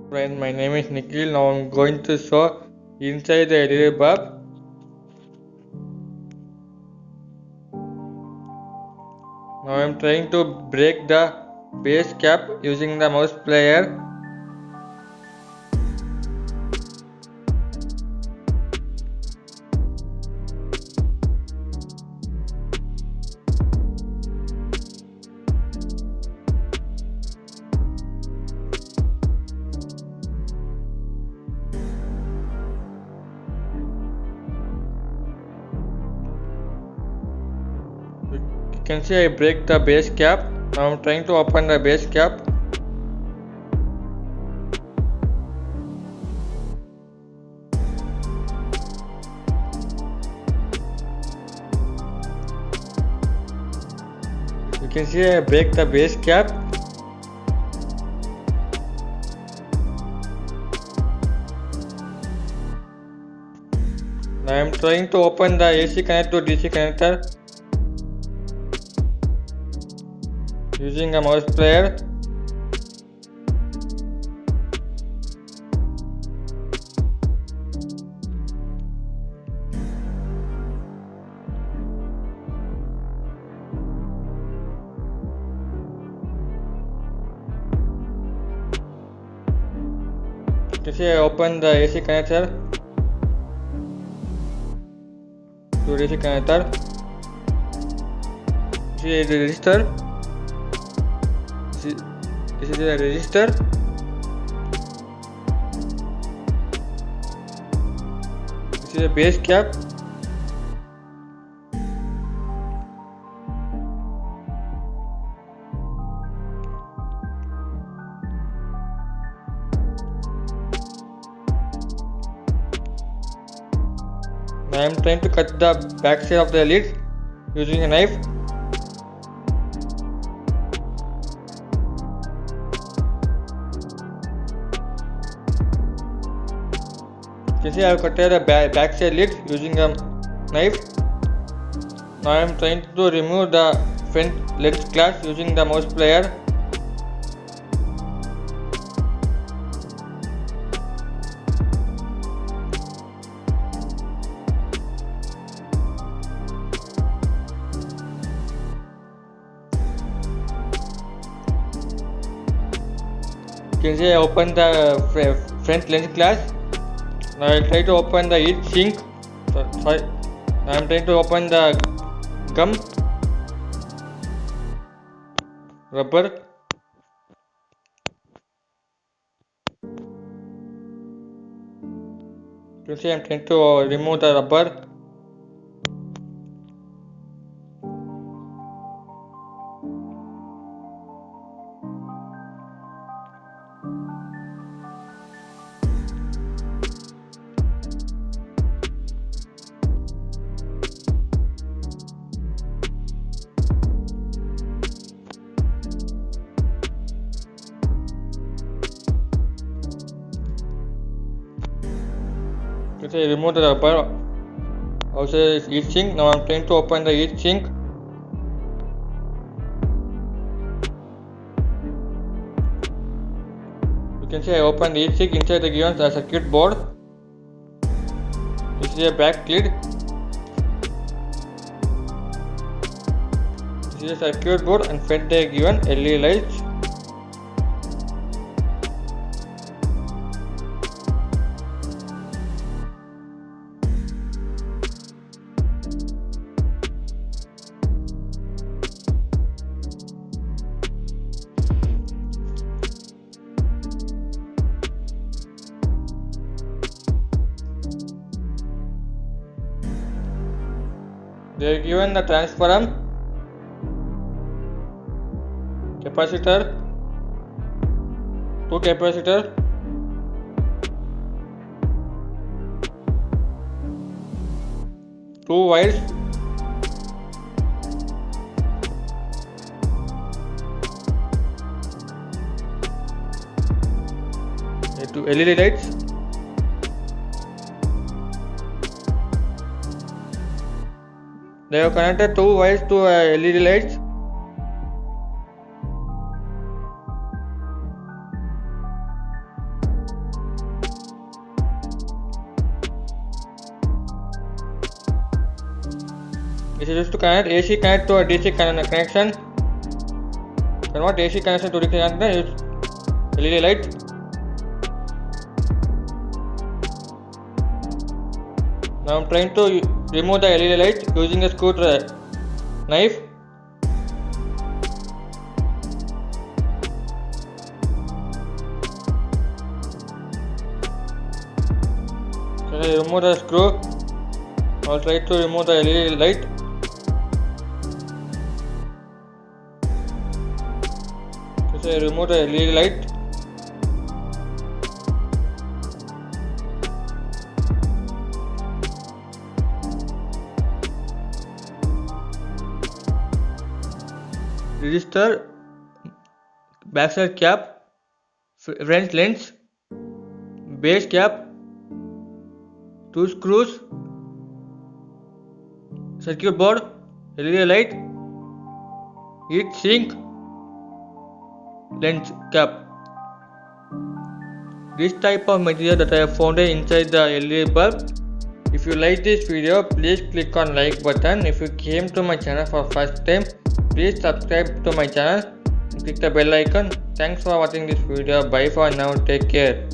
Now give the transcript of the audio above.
Friend, my name is Nikhil. Now I'm going to show inside the LED bulb. Now I'm trying to break the base cap using the mouse player. You can see I break the base cap. Now I'm trying to open the base cap. You can see I break the base cap. Now I'm trying to open the AC connector to DC connector using a mouse player. You can see I open the AC connector to DC connector. See the resistor. This is a resistor. This is a base cap. Now I am trying to cut the back side of the lid using a knife. You can see I have cut the back side lid using a knife. Now I am trying to remove the front lens glass using the mouse player. You can see I open the front lens glass. Now I try to open the heat sink. Sorry. Now I am trying to open the gum rubber. You can see I am trying to remove the rubber. You can see I remove the rubber outside the heat sink. Now I am trying to open the heat sink. You can see I open the heat sink inside the given circuit board. This is a back lid. This is a circuit board and front they given LED lights. They are given the transformer, capacitor, two capacitor, two wires, two LED lights. They have connected two wires to LED lights. This is used to connect AC connect to a DC connection. Convert AC connection to DC connection. Use LED light. Now I'm trying to remove the LED light using a screw knife. So I remove the screw. I'll try to remove the LED light. So I remove the LED light. Register, backside cap, French lens, base cap, 2 screws, circuit board, LED light, heat sink, lens cap. This type of material that I have found inside the LED bulb. If you like this video, please click on like button. If you came to my channel for first time, please subscribe to my channel and click the bell icon. Thanks for watching this video. Bye for now. Take care.